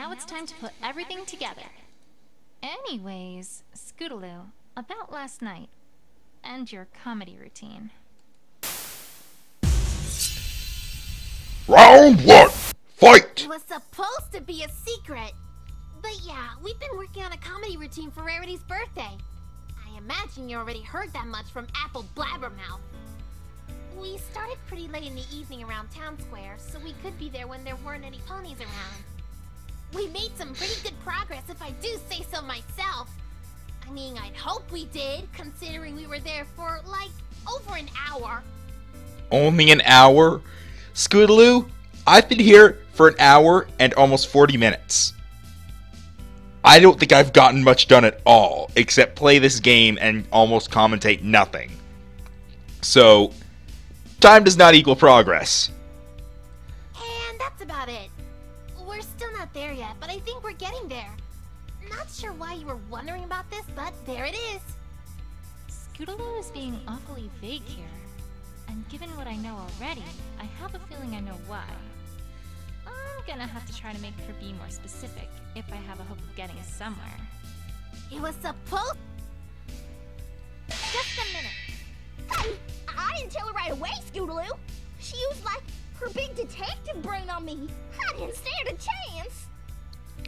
now it's time to put everything together. Anyways, Scootaloo, about last night, and your comedy routine. Round one, fight! It was supposed to be a secret. But yeah, we've been working on a comedy routine for Rarity's birthday. I imagine you already heard that much from Apple Blabbermouth. We started pretty late in the evening around Town Square, so we could be there when there weren't any ponies around. We made some pretty good progress, if I do say so myself. I mean, I'd hope we did, considering we were there for, like, over an hour. Only an hour? Scootaloo, I've been here for an hour and almost 40 minutes. I don't think I've gotten much done at all, except play this game and almost commentate nothing. So, time does not equal progress. And that's about it. We're still not there yet, but I think we're getting there. Not sure why you were wondering about this, but there it is. Scootaloo is being awfully vague here. And given what I know already, I have a feeling I know why. I'm gonna have to try to make her be more specific if I have a hope of getting us somewhere. It was supposed... Just a minute. I didn't tell her right away, Scootaloo. She used, like, her big detective brain on me. I didn't stand a chance.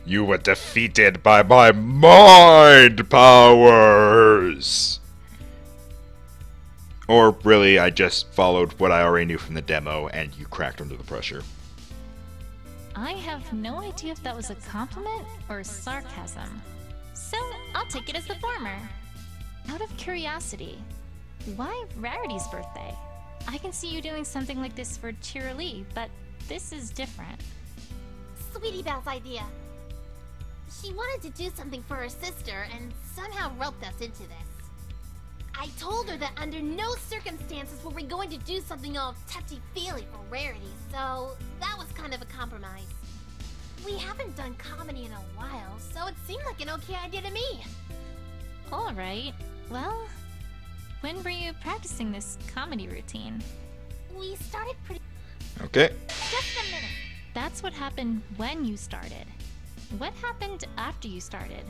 You were defeated by my mind powers! Or really, I just followed what I already knew from the demo and you cracked under the pressure. I have no idea if that was a compliment or sarcasm. So, I'll take it as the former. Out of curiosity, why Rarity's birthday? I can see you doing something like this for Cheerilee, but this is different. Sweetie Belle's idea. She wanted to do something for her sister and somehow roped us into this. I told her that under no circumstances were we going to do something all touchy-feely for Rarity, so that was kind of a compromise. We haven't done comedy in a while, so it seemed like an okay idea to me. Alright, well, when were you practicing this comedy routine? We started pretty... Okay. Just a minute. That's what happened when you started. What happened after you started?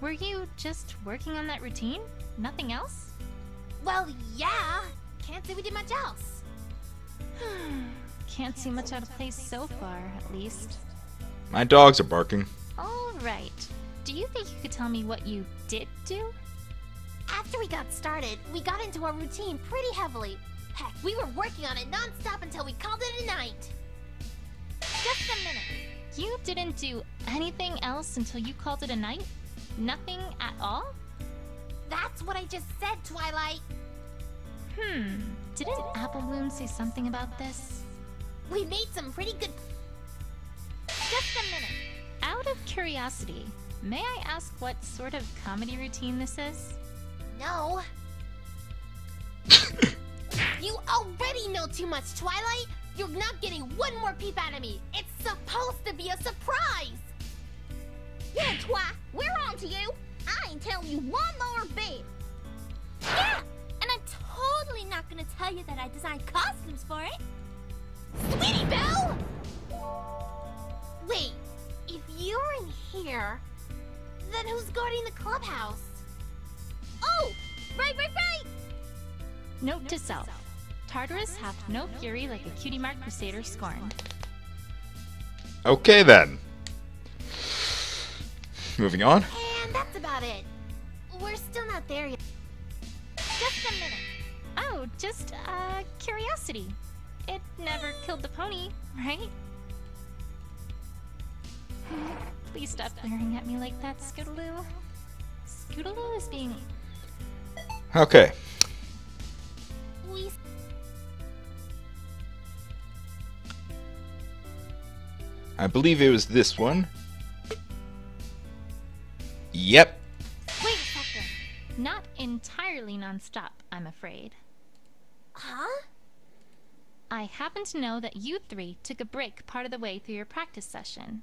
Were you just working on that routine? Nothing else? Well, yeah. Can't say we did much else. Can't see much out of place so far, at least. My dogs are barking. Alright. Do you think you could tell me what you did do? After we got started, we got into our routine pretty heavily. Heck, we were working on it non-stop until we called it a night. Just a minute. You didn't do anything else until you called it a night? Nothing at all? That's what I just said, Twilight. Didn't Apple Bloom say something about this? We made some pretty good... Just a minute. Out of curiosity, may I ask what sort of comedy routine this is? No. You already know too much, Twilight. You're not getting one more peep out of me. It's supposed to be a surprise. Yeah, Twi, we're on to you. I ain't telling you one more bit. Yeah, and I'm totally not gonna tell you that I designed costumes for it. Sweetie Belle! Wait, if you're in here, then who's guarding the clubhouse? Oh, right. Note to self. Tartarus hath no fury like a cutie mark crusader scorned. Okay then. Moving on. And that's about it. We're still not there yet. Just a minute. Oh, just, curiosity. It never killed the pony, right? Please stop glaring at me like that, Scootaloo. Scootaloo is being... Okay. We... I believe it was this one. Yep. Wait a second. Not entirely non-stop, I'm afraid. Huh? I happen to know that you three took a break part of the way through your practice session.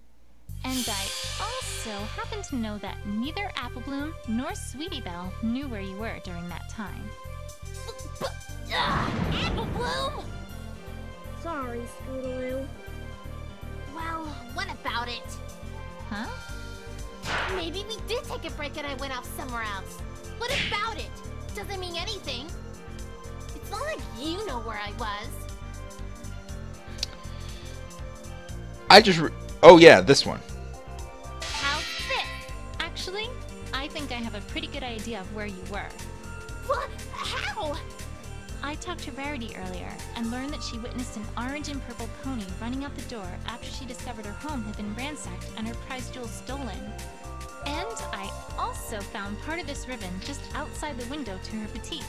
And I also happen to know that neither Apple Bloom nor Sweetie Belle knew where you were during that time. Apple Bloom! Sorry, Scootaloo. Well, what about it? Huh? Maybe we did take a break and I went off somewhere else. What about it? Doesn't mean anything. It's not like you know where I was. Oh yeah, this one. How's this? Actually, I think I have a pretty good idea of where you were. What? How? I talked to Rarity earlier and learned that she witnessed an orange and purple pony running out the door after she discovered her home had been ransacked and her prize jewels stolen. And I also found part of this ribbon just outside the window to her boutique.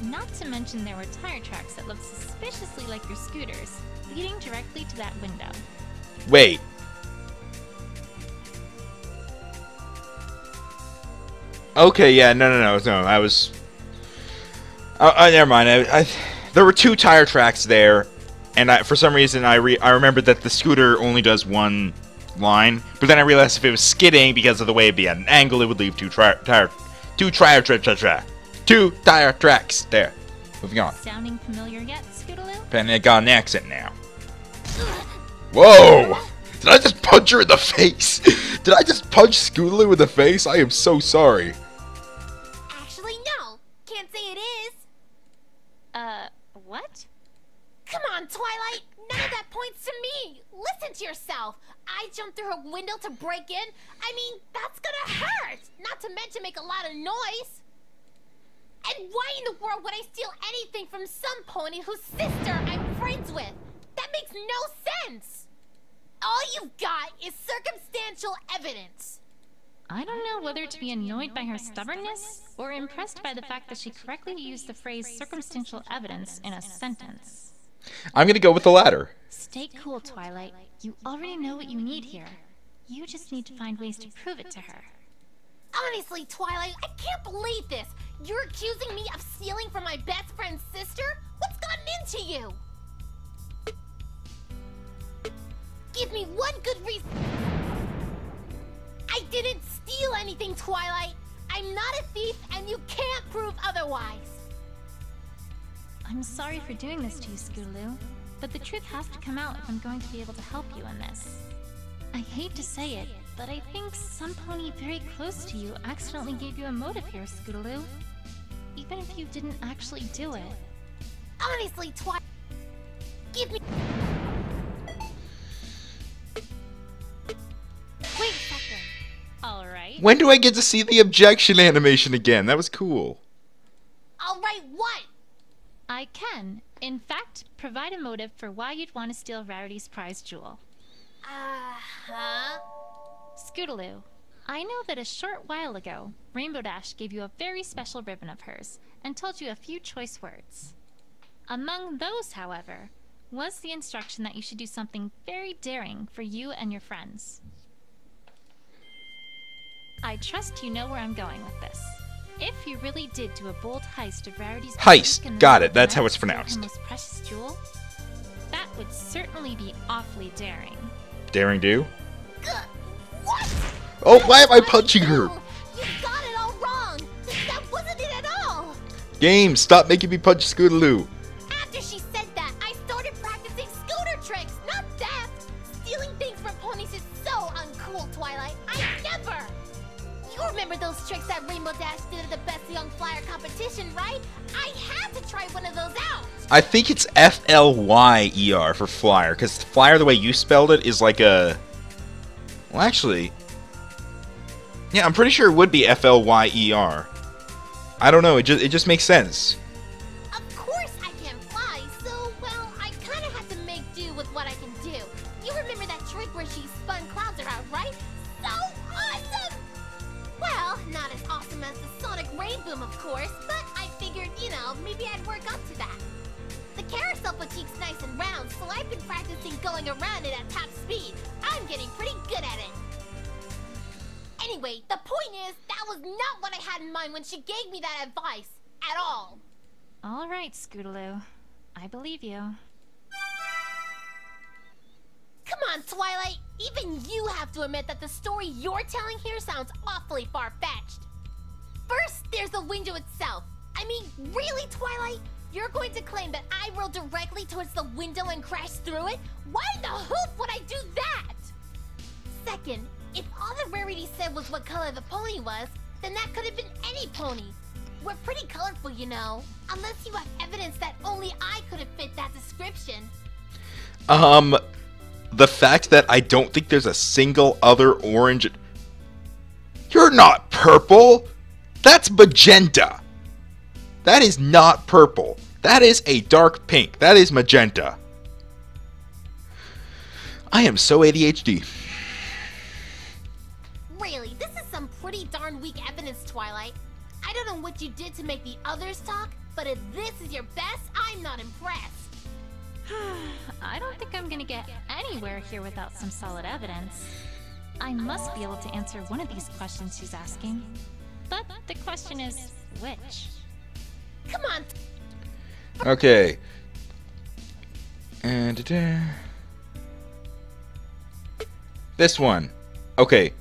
Not to mention there were tire tracks that looked suspiciously like your scooters, leading directly to that window. Wait. Okay, yeah, no, I was... never mind. There were 2 tire tracks there, and for some reason I remembered that the scooter only does one line, but then I realized if it was skidding because of the way it'd be at an angle, it would leave 2 tire tracks there. Moving on. Sounding familiar yet, Scootaloo? Apparently I got an accent now. Whoa! Did I just punch her in the face? Did I just punch Scootaloo in the face? I am so sorry. Actually, no. Can't say it is. What? Come on, Twilight. None of that points to me. Listen to yourself. I jumped through her window to break in. I mean, that's gonna hurt. Not to mention make a lot of noise. And why in the world would I steal anything from some pony whose sister I'm friends with? That makes no sense. All you've got is circumstantial evidence. I don't know whether to be annoyed by her stubbornness or impressed by the fact that she correctly used the phrase circumstantial evidence in a sentence. I'm gonna go with the latter. Stay cool, Twilight. You already know what you need here. You just need to find ways to prove it to her. Honestly, Twilight, I can't believe this. You're accusing me of stealing from my best friend's sister? What's gotten into you? Give me one good reason. I didn't steal anything, Twilight. I'm not a thief, and you can't prove otherwise. I'm sorry for doing this to you, Scootaloo, but the truth has to come out if I'm going to be able to help you in this. I hate to say it, but I think some pony very close to you accidentally gave you a motive here, Scootaloo. Even if you didn't actually do it. Honestly, Twilight, give me... Wait a second. Alright. When do I get to see the objection animation again? That was cool. Alright, what? I can, in fact, provide a motive for why you'd want to steal Rarity's prize jewel. Uh-huh. Scootaloo, I know that a short while ago, Rainbow Dash gave you a very special ribbon of hers and told you a few choice words. Among those, however, was the instruction that you should do something very daring for you and your friends. I trust you know where I'm going with this. If you really did do a bold heist of Rarity's heist, boutique in the got middle it, of the that's how night it's to steal her pronounced. most precious jewel, that would certainly be awfully daring. Daring do? What? Oh, why am I punching her? No, you got it all wrong. That wasn't it at all. Game, stop making me punch Scootaloo. After she said that, I started practicing scooter tricks, not theft. Stealing things from ponies is so uncool, Twilight. I never. You remember those tricks that Rainbow Dash did at the Best Young Flyer competition, right? I had to try one of those out. I think it's Flyer for flyer, because flyer, the way you spelled it, is like a... Well, actually... Yeah, I'm pretty sure it would be Flyer. I don't know, it just makes sense. Of course I can fly, so, well, I kind of had to make do with what I can do. You remember that trick where she spun clouds around, right? So awesome! Well, not as awesome as the Sonic Rain Boom, of course, but I figured, you know, maybe I'd work up to that. The carousel boutique's nice and round, so I've been practicing going around it at top speed. I'm getting pretty good at it. Anyway, the point is, that was not what I had in mind when she gave me that advice. At all. Alright, Scootaloo. I believe you. Come on, Twilight. Even you have to admit that the story you're telling here sounds awfully far-fetched. First, there's the window itself. I mean, really, Twilight? You're going to claim that I rolled directly towards the window and crashed through it? Why in the hoop would I do that? Second, if all that Rarity said was what color the pony was, then that could have been any pony. We're pretty colorful, you know. Unless you have evidence that only I could have fit that description. The fact that I don't think there's a single other orange... You're not purple! That's magenta! That is not purple. That is a dark pink. That is magenta. I am so ADHD. Really, this is some pretty darn weak evidence, Twilight. I don't know what you did to make the others talk, but if this is your best, I'm not impressed. I don't think I'm gonna get anywhere here without some solid evidence. I must be able to answer one of these questions she's asking. But the question is, which? Come on. Okay. And this one. Okay.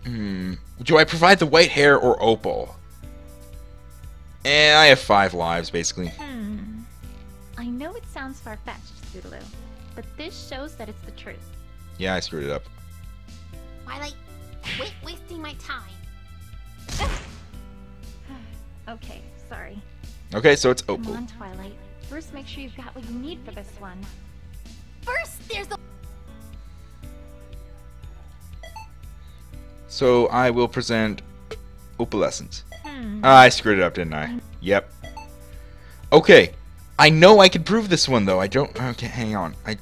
Do I provide the white hair or opal? I have 5 lives, basically. I know it sounds far-fetched, Scootaloo, but this shows that it's the truth. Yeah, I screwed it up. Twilight, quit wasting my time. Okay, sorry. Okay, so it's Come opal. on, Twilight. First, make sure you've got what you need for this one. First, there's the... So I will present opalescence. I screwed it up, didn't I? Yep. Okay. I know I can prove this one, though. I don't... Okay, hang on. Just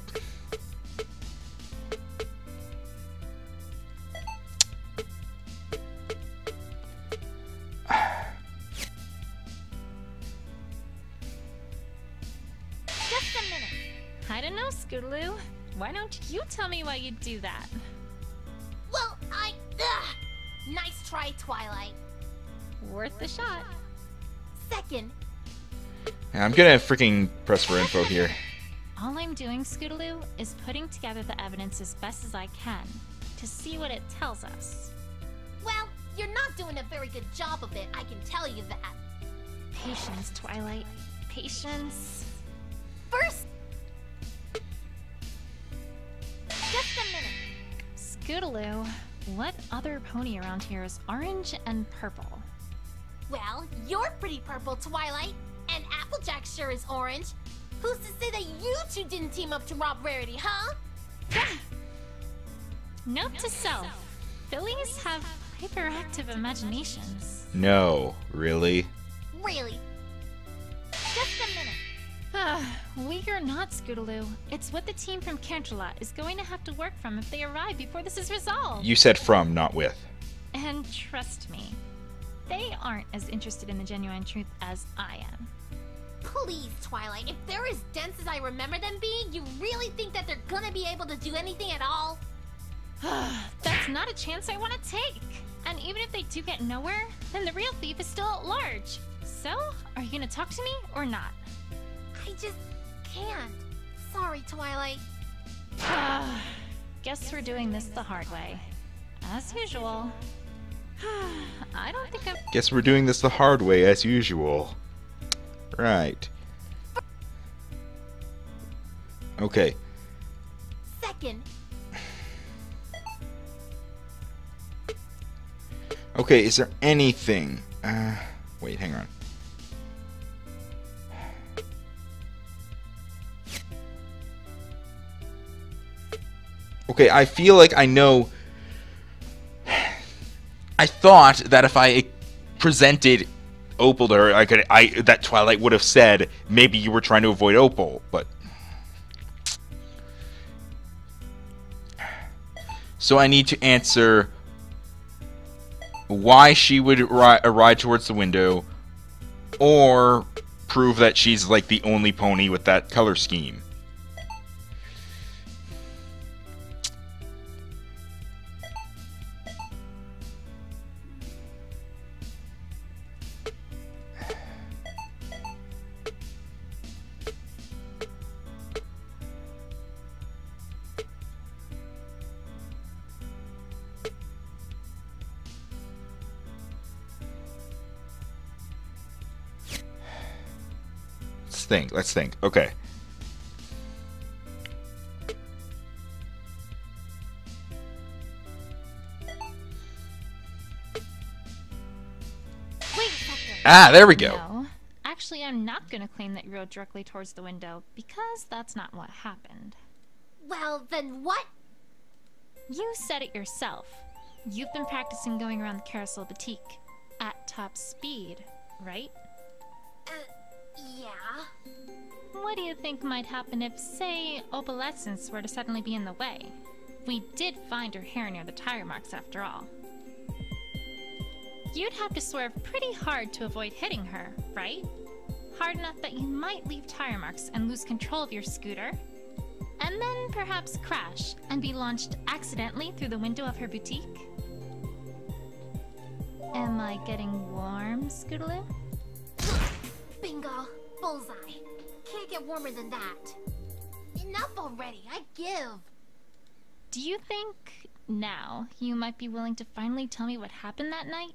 a minute. I don't know, Scootaloo. Why don't you tell me why you do that? Well, nice try, Twilight. Worth the shot. Second, I'm gonna freaking press for info here. All I'm doing, Scootaloo, is putting together the evidence as best as I can to see what it tells us. well, you're not doing a very good job of it, I can tell you that. Patience, Twilight. Patience. First... Just a minute. Scootaloo, what other pony around here is orange and purple? Well, you're pretty purple, Twilight. And Applejack sure is orange. Who's to say that you two didn't team up to rob Rarity, huh? Note to self. Fillies have hyperactive imaginations. No, really? Really. Just a minute. We are not, Scootaloo. It's what the team from Canterlot is going to have to work from if they arrive before this is resolved. You said from, not with. And trust me, they aren't as interested in the genuine truth as I am. Please, Twilight, if they're as dense as I remember them being, you really think that they're gonna be able to do anything at all? That's not a chance I want to take. And even if they do get nowhere, then the real thief is still at large. So, are you gonna talk to me or not? I just can't. Sorry, Twilight. Guess we're doing this the hard way. As usual. I don't think I'm... Guess we're doing this the hard way, as usual. Right. Okay. Second, Okay, is there anything... wait, hang on. Okay, I feel like I know... I thought that if I presented Opal to her, that Twilight would have said, maybe you were trying to avoid Opal, but... So I need to answer why she would ride towards the window, or prove that she's like the only pony with that color scheme. Let's think. Okay. Ah, there we go. No. Actually, I'm not gonna claim that you rode directly towards the window, because that's not what happened. Well, then what? You said it yourself. You've been practicing going around the Carousel Boutique at top speed, right? Yeah. What do you think might happen if, say, Opalescence were to suddenly be in the way? We did find her hair near the tire marks after all. You'd have to swerve pretty hard to avoid hitting her, right? Hard enough that you might leave tire marks and lose control of your scooter. And then perhaps crash and be launched accidentally through the window of her boutique? Am I getting warm, Scootaloo? Bingo. Bullseye. Can't get warmer than that. Enough already. I give. Do you think, now, you might be willing to finally tell me what happened that night?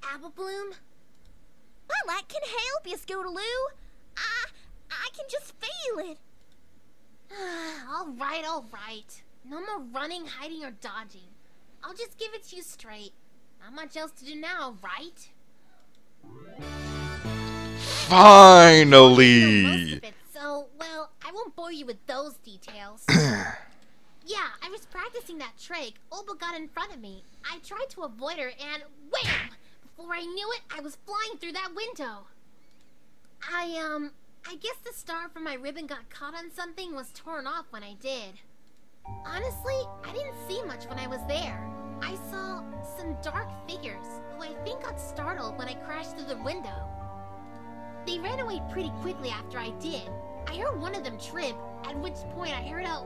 Apple Bloom? Well, I can help you, Scootaloo. I can just feel it. Alright, alright. No more running, hiding, or dodging. I'll just give it to you straight. Not much else to do now, right? Finally! Most of it, so, well, I won't bore you with those details. Yeah, I was practicing that trick. Oba got in front of me. I tried to avoid her and wham! Before I knew it, I was flying through that window. I guess the star from my ribbon got caught on something, was torn off when I did. Honestly, I didn't see much when I was there. I saw some dark figures who I think got startled when I crashed through the window. They ran away pretty quickly after I did. I heard one of them trip, at which point I heard a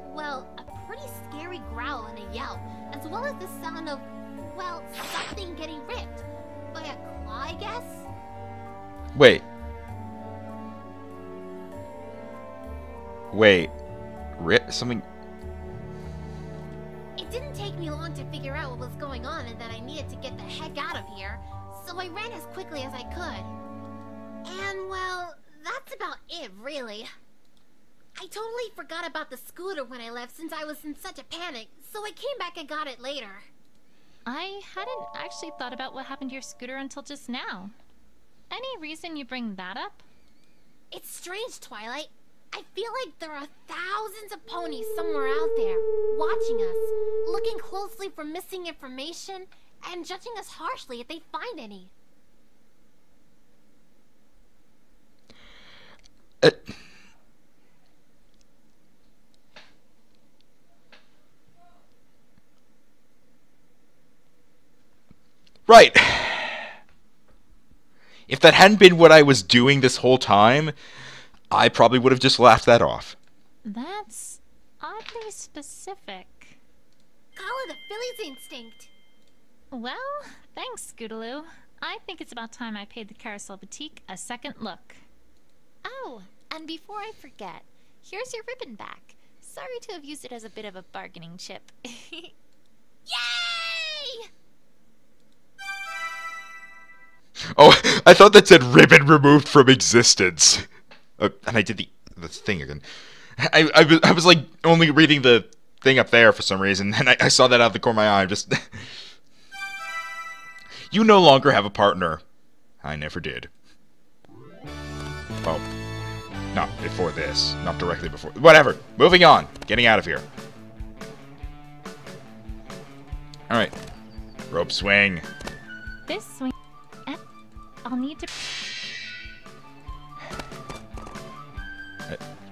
pretty scary growl and a yelp, as well as the sound of, well, something getting ripped. By a claw, I guess? Wait. Something... It didn't take me long to figure out what was going on and that I needed to get the heck out of here, so I ran as quickly as I could. And, well, that's about it, really. I totally forgot about the scooter when I left since I was in such a panic, so I came back and got it later. I hadn't actually thought about what happened to your scooter until just now. Any reason you bring that up? It's strange, Twilight. I feel like there are thousands of ponies somewhere out there, watching us, looking closely for missing information, and judging us harshly if they find any. Right. If that hadn't been what I was doing this whole time, I probably would have just laughed that off. That's oddly specific. Call it a Philly's instinct. Well, thanks, Scootaloo. I think it's about time I paid the Carousel Boutique a second look. Oh, and before I forget, here's your ribbon back. Sorry to have used it as a bit of a bargaining chip. Yay! Oh, I thought that said ribbon removed from existence. And I did the thing again. I was like only reading the thing up there for some reason, and I saw that out of the corner of my eye. Just you no longer have a partner. I never did. Oh, not before this. Not directly before. Whatever. Moving on. Getting out of here. All right. Rope swing. This swing... I'll need to...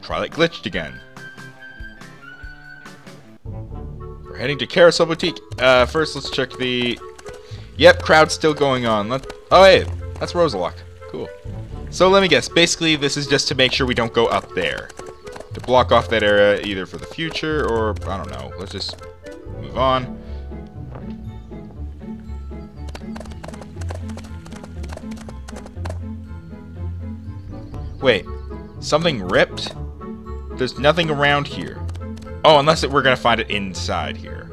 Twilight glitched again. We're heading to Carousel Boutique. First, let's check the... Yep, crowd's still going on. Oh, hey, that's Rosalock. Cool. So let me guess. Basically, this is just to make sure we don't go up there. To block off that area either for the future or... I don't know. Let's just move on. Wait. Something ripped? There's nothing around here. Oh, unless we're gonna find it inside here.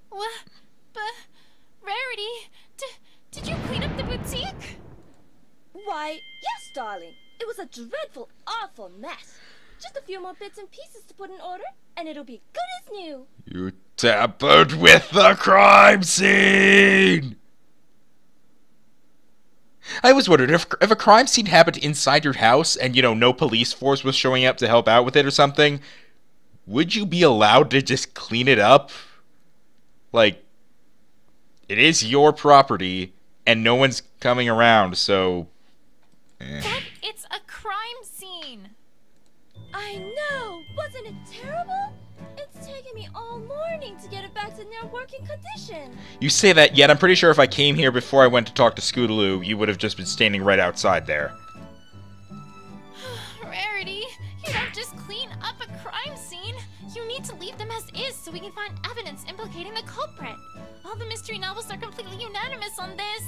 What? But, Rarity, did you clean up the boutique? Why, yes, darling. It was a dreadful, awful mess. Just a few more bits and pieces to put in order, and it'll be good as new. You Tampered with the crime scene! I was wondering, if a crime scene happened inside your house and, no police force was showing up to help out with it or something, would you be allowed to just clean it up? Like, it is your property, and no one's coming around, so... But it's a crime scene! I know! Wasn't it terrible? It's taken me all morning to get it back to near working condition. You say that, yet I'm pretty sure if I came here before I went to talk to Scootaloo, you would have just been standing right outside there. Rarity, you don't just clean up a crime scene. You need to leave them as is so we can find evidence implicating the culprit. All the mystery novels are completely unanimous on this.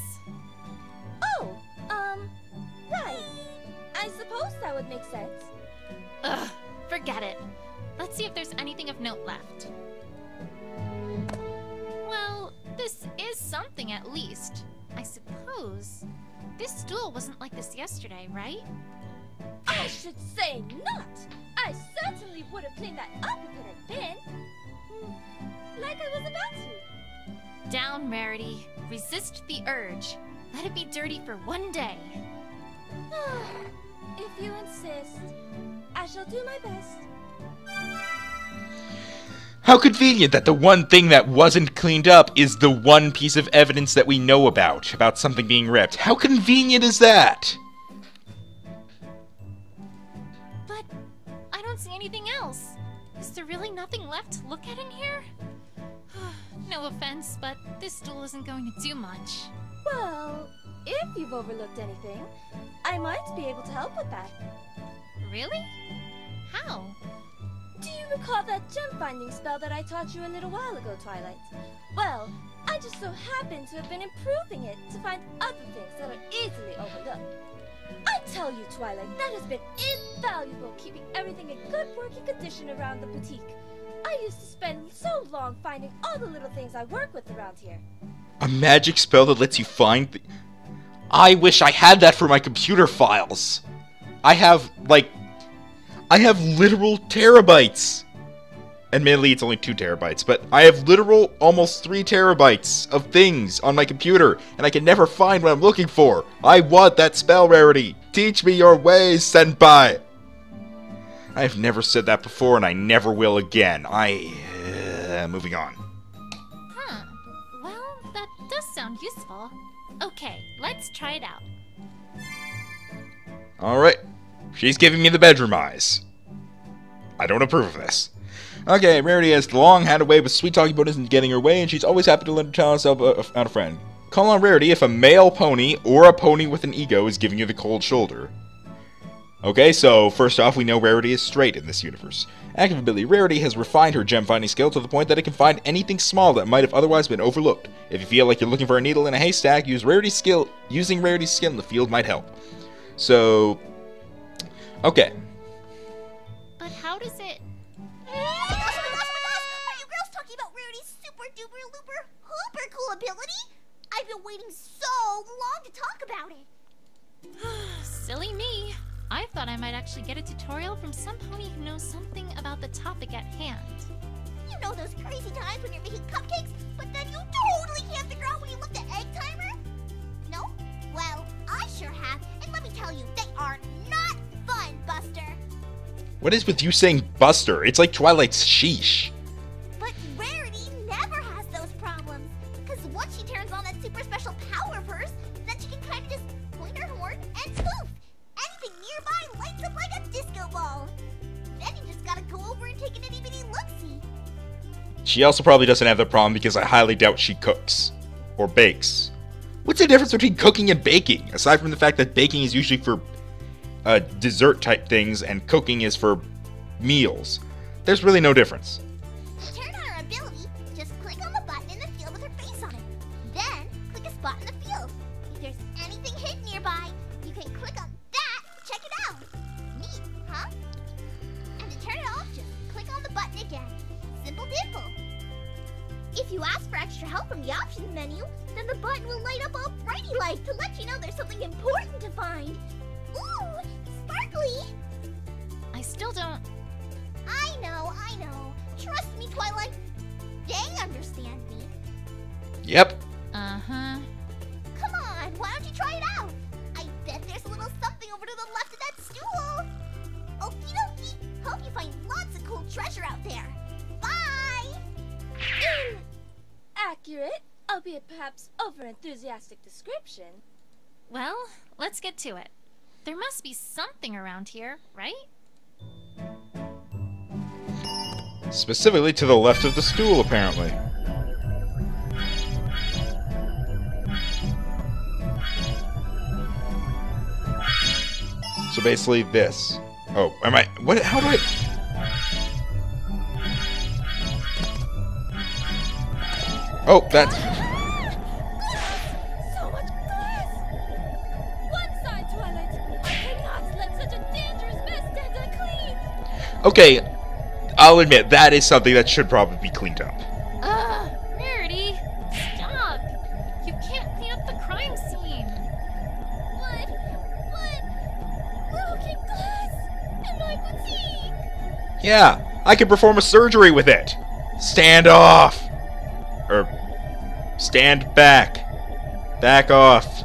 Oh, right. I suppose that would make sense. Ugh, forget it. Let's see if there's anything of note left. Well, this is something at least. I suppose. This stool wasn't like this yesterday, right? I should say not. I certainly would have cleaned that up if it had been. Like I was about to. Down, Rarity. Resist the urge. Let it be dirty for one day. If you insist, I shall do my best. How convenient that the one thing that wasn't cleaned up is the one piece of evidence that we know about something being ripped. How convenient is that? But I don't see anything else. Is there really nothing left to look at in here? No offense, but this stool isn't going to do much. Well, if you've overlooked anything, I might be able to help with that. Really? How? Do you recall that gem-finding spell that I taught you a little while ago, Twilight? Well, I just so happen to have been improving it to find other things that are easily overlooked. I tell you, Twilight, that has been invaluable, keeping everything in good working condition around the boutique. I used to spend so long finding all the little things I work with around here. A magic spell that lets you find I wish I had that for my computer files. I have literal terabytes. Admittedly, it's only 2 terabytes, but I have literal almost 3 terabytes of things on my computer, and I can never find what I'm looking for. I want that spell, Rarity. Teach me your ways, Senpai. I've never said that before, and I never will again. Moving on. Huh. Well, that does sound useful. Okay, let's try it out. Alright. She's giving me the bedroom eyes. I don't approve of this. Okay, Rarity has long had a way with sweet-talking ponies and getting her way, and she's always happy to let her tell herself out a friend. Call on Rarity if a male pony or a pony with an ego is giving you the cold shoulder. Okay, so first off, we know Rarity is straight in this universe. Active ability, Rarity has refined her gem-finding skill to the point that it can find anything small that might have otherwise been overlooked. If you feel like you're looking for a needle in a haystack, using Rarity's skill in the field might help. So, okay. But how does it... Oh my gosh! Are you girls talking about Rarity's super duper looper hooper cool ability? I've been waiting so long to talk about it. Silly me. I thought I might actually get a tutorial from some pony who knows something about the topic at hand. You know those crazy times when you're making cupcakes, but then you totally can't figure out when you look at the egg timer? No? Well, I sure have, and let me tell you, they are not fun, Buster. What is with you saying Buster? It's like Twilight's sheesh. But Rarity never has those problems, because once she turns on that super special power burst, then she can kind of just point her horn and poof! Anything nearby lights up like a disco ball. Then you just gotta go over and take an itty-bitty look-see. She also probably doesn't have that problem because I highly doubt she cooks. Or bakes. What's the difference between cooking and baking? Aside from the fact that baking is usually for dessert type things and cooking is for meals. There's really no difference. To turn on her ability, just click on the button in the field with her face on it. Then, click a spot in the field. If there's anything hidden nearby, you can click on that to check it out. Neat, huh? And to turn it off, just click on the button again. Simple dimple. If you ask for extra help from the options menu, then the button will light up all brighty like to let you know there's something important to find. Ooh, sparkly! I still don't... I know. Trust me, Twilight. they understand me. Yep. Uh-huh. Come on, why don't you try it out? I bet there's a little something over to the left of that stool. Okie dokie. Hope you find lots of cool treasure out there. Bye! Accurate, albeit perhaps over-enthusiastic description. Well, let's get to it. There must be something around here, right? Specifically to the left of the stool, apparently. So basically this. Oh, am I... What? How do I... Oh, that's... So much glass! One side, Twilight! I cannot let such a dangerous mess stand unclean! Okay, I'll admit, that is something that should probably be cleaned up. Ugh, Rarity, stop! You can't clean up the crime scene. What? Broken glass! In my boutique! Yeah, I can perform a surgery with it. Stand off. Or, stand back. Back off.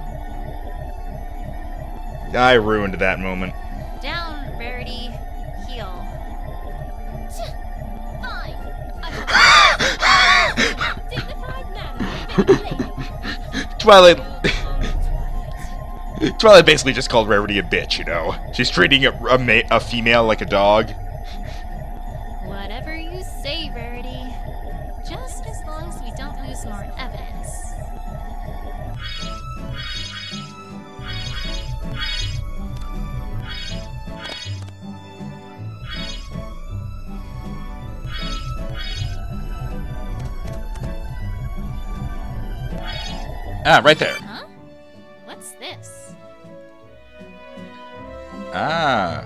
I ruined that moment. Down, Rarity. Heel. Fine! I will dignified manner of lady. Twilight... Twilight basically just called Rarity a bitch, you know? She's treating a female like a dog. Whatever you say, Rarity. Just as long as we don't lose more evidence. Ah, right there. Huh? What's this? Ah.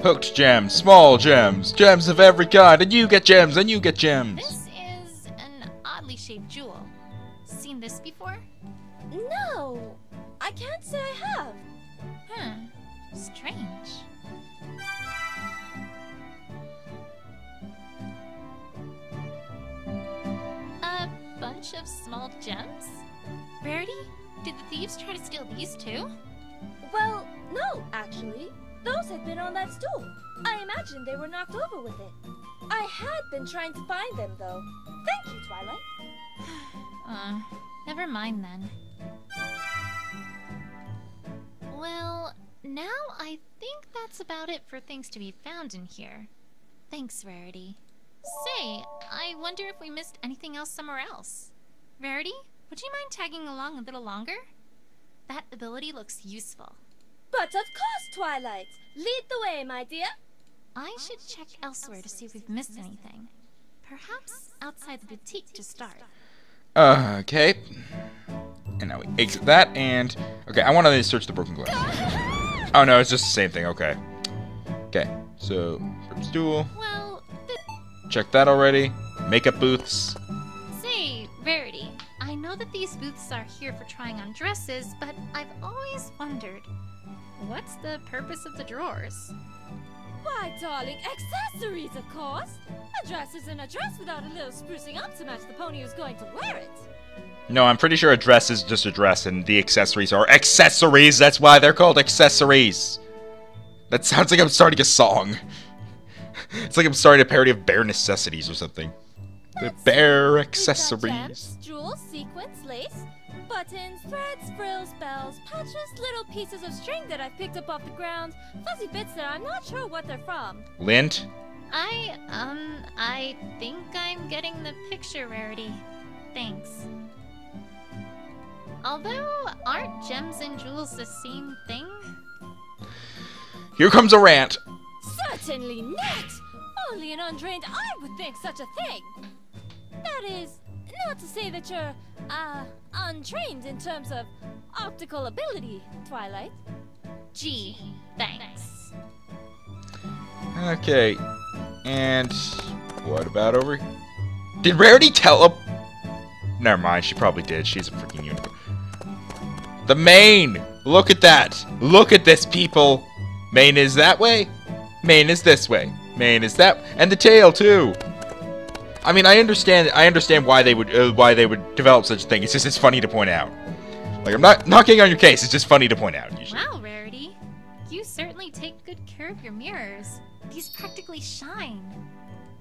Hooked gems, small gems, gems of every kind, and you get gems, and you get gems. This is an oddly shaped jewel. Seen this before? No! I can't say I have. Strange. A bunch of small gems? Rarity, did the thieves try to steal these too? Well, no, actually. Those had been on that stool. I imagine they were knocked over with it. I had been trying to find them, though. Thank you, Twilight. Never mind then. Well, now I think that's about it for things to be found in here. Thanks, Rarity. Say, I wonder if we missed anything else somewhere else. Rarity, would you mind tagging along a little longer? That ability looks useful. But of course, Twilight. Lead the way, my dear. I should check elsewhere to see if we've missed anything. Perhaps outside the boutique to start. Okay. And now we exit that, and... Okay, I want to search the broken glass. Oh, no, it's just the same thing. Okay. Okay, so... stool. Well, Check that already. Makeup booths. say, Rarity, I know that these booths are here for trying on dresses, but I've always wondered, what's the purpose of the drawers? Why, darling, accessories, of course. A dress isn't a dress without a little sprucing up to match the pony who's going to wear it. No, I'm pretty sure a dress is just a dress, and the accessories are accessories! That's why they're called accessories! That sounds like I'm starting a song. It's like I'm starting a parody of Bare Necessities or something. The Bare Accessories. Gems, jewels, sequins, lace, buttons, threads, frills, bells, patches, little pieces of string that I've picked up off the ground, fuzzy bits that I'm not sure what they're from. Lint? I think I'm getting the picture, Rarity. Thanks. Although, aren't gems and jewels the same thing? Here comes a rant. Certainly not! Only an untrained eye would think such a thing. That is, not to say that you're, untrained in terms of optical ability, Twilight. Gee, thanks. Okay. And... what about over... Did Rarity tell him? Never mind, she probably did. She's a freaking unicorn. The mane! Look at that! Look at this, people! Mane is that way. Mane is this way. Mane is that... And the tail, too! I mean, I understand why they would develop such a thing. It's just it's funny to point out. Like, I'm not getting on your case. It's just funny to point out. Usually. Wow, Rarity. You certainly take good care of your mirrors. These practically shine.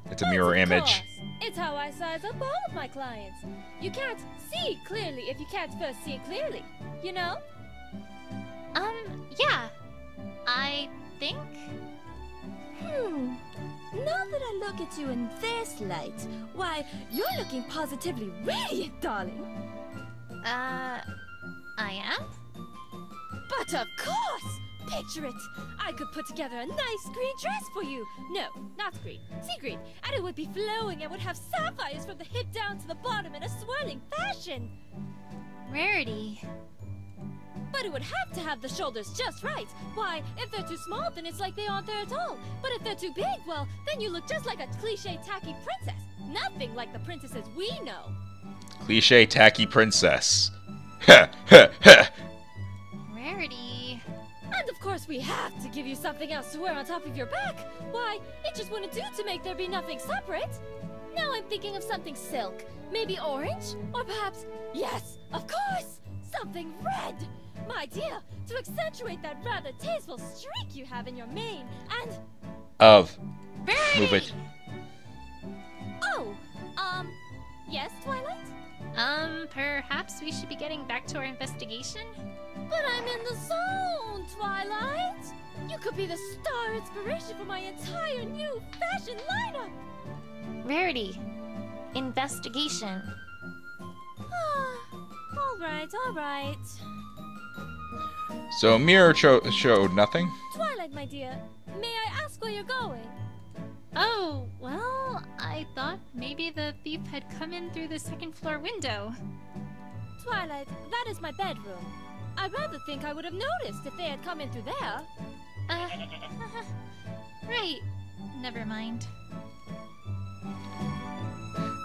It's a mirror image. Course. It's how I size up all of my clients. You can't see clearly if you can't first see clearly. You know? Yeah. I think. Now that I look at you in this light, why, you're looking positively radiant, darling. I am? But of course! Picture it! I could put together a nice green dress for you! No, not green, sea green. And it would be flowing and would have sapphires from the hip down to the bottom in a swirling fashion! Rarity. But it would have to have the shoulders just right. Why, if they're too small, then it's like they aren't there at all. But if they're too big, well, then you look just like a cliché tacky princess. Nothing like the princesses we know. Cliché tacky princess. Ha ha ha. Rarity. And of course we have to give you something else to wear on top of your back. Why, it just wouldn't do to make there be nothing separate. Now I'm thinking of something silk. Maybe orange? Or perhaps, yes, of course, something red. My dear, to accentuate that rather tasteful streak you have in your mane, and... Rarity! Move it. Oh, yes, Twilight? Perhaps we should be getting back to our investigation? But I'm in the zone, Twilight! You could be the star inspiration for my entire new fashion lineup! Rarity. Investigation. All right. So mirror showed nothing. Twilight, my dear, may I ask where you're going? Oh, well, I thought maybe the thief had come in through the second floor window. Twilight, that is my bedroom. I'd rather think I would have noticed if they had come in through there. Right. Never mind.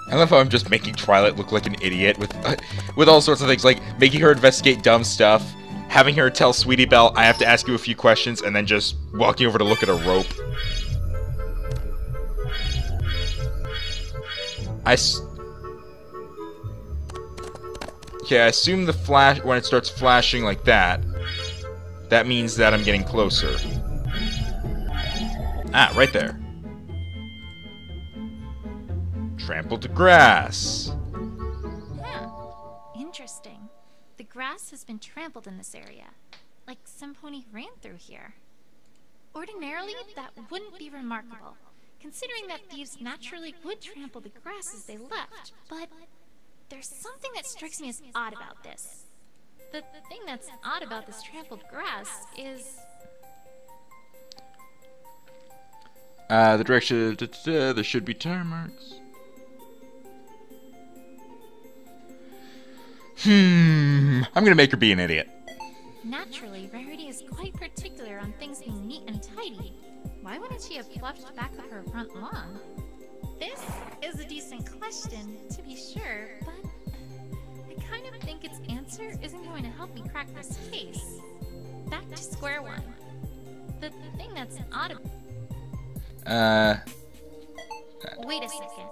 I love how I'm just making Twilight look like an idiot with all sorts of things, like making her investigate dumb stuff, having her tell Sweetie Belle, I have to ask you a few questions, and then just walking over to look at a rope. I assume the flash, when it starts flashing like that, that means that I'm getting closer. Ah, right there. Trampled the grass. Interesting. The grass has been trampled in this area. Like some pony ran through here. Ordinarily, that wouldn't be remarkable, considering that thieves naturally would trample the grass as they left. But there's something that strikes me as odd about this. The thing that's odd about this trampled grass is... The direction... there should be tire marks. I'm gonna make her be an idiot. Naturally, Rarity is quite particular on things being neat and tidy. Why wouldn't she have fluffed back of her front lawn? This is a decent question, to be sure, but I kind of think its answer isn't going to help me crack this case. Back to square one. The thing that's odd Wait a second.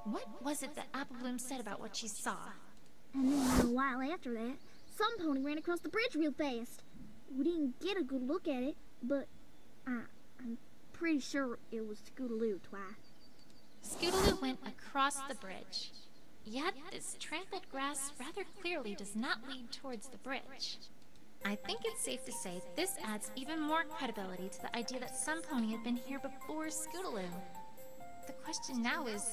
What was it that Apple Bloom said about what she saw? And then a while after that, some pony ran across the bridge real fast. We didn't get a good look at it, but I'm pretty sure it was Scootaloo twice. Scootaloo went across the bridge. Yet this trampled grass rather clearly does not lead towards the bridge. I think it's safe to say this adds even more credibility to the idea that some pony had been here before Scootaloo. The question now is,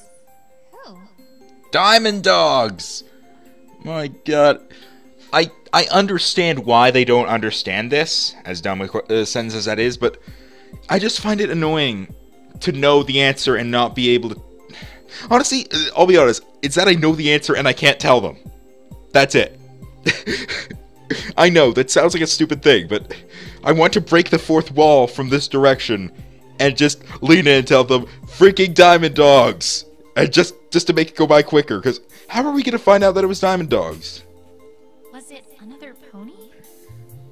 who? Diamond Dogs! My god. I understand why they don't understand this, as dumb a sentence as that is, but I just find it annoying to know the answer and not be able to... Honestly, I'll be honest, it's that I know the answer and I can't tell them. That's it. I know, that sounds like a stupid thing, but I want to break the fourth wall from this direction and just lean in and tell them, freaking Diamond Dogs! And just to make it go by quicker, because how are we going to find out that it was Diamond Dogs? Was it another pony?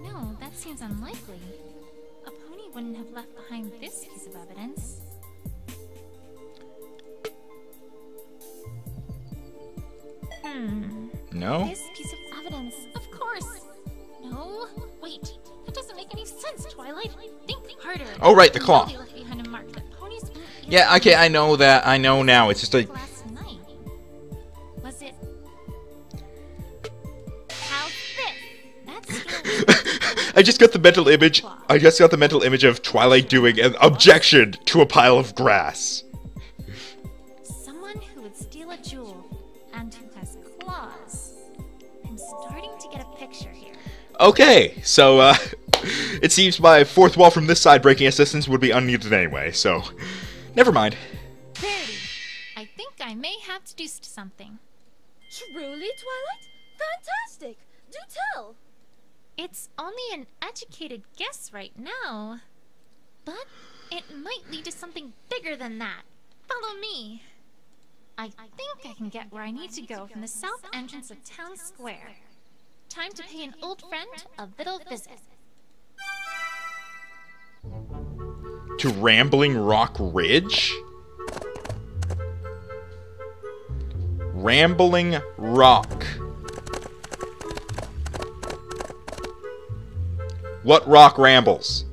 No, that seems unlikely. A pony wouldn't have left behind this piece of evidence. No? This piece of evidence, of course. No, wait. That doesn't make any sense, Twilight. Think harder. Oh, right, the claw. They left behind a mark that ponies won't Yeah, okay, I know that. I know now. It's just a... last night. Was it? How's this? That's still I just got the mental image. I just got the mental image of Twilight doing an objection to a pile of grass. someone who would steal a jewel and who has claws. I'm starting to get a picture here. Okay, so, it seems my fourth wall from this side breaking assistance would be unneeded anyway, so... Never mind. Rarity, I think I may have deduced something. Truly, Twilight? Fantastic! Do tell! It's only an educated guess right now, but it might lead to something bigger than that. Follow me. I think I can get where I need to go from the south entrance of Town Square. Time to pay an old friend a little visit. To Rambling Rock Ridge? Rambling Rock. What rock rambles?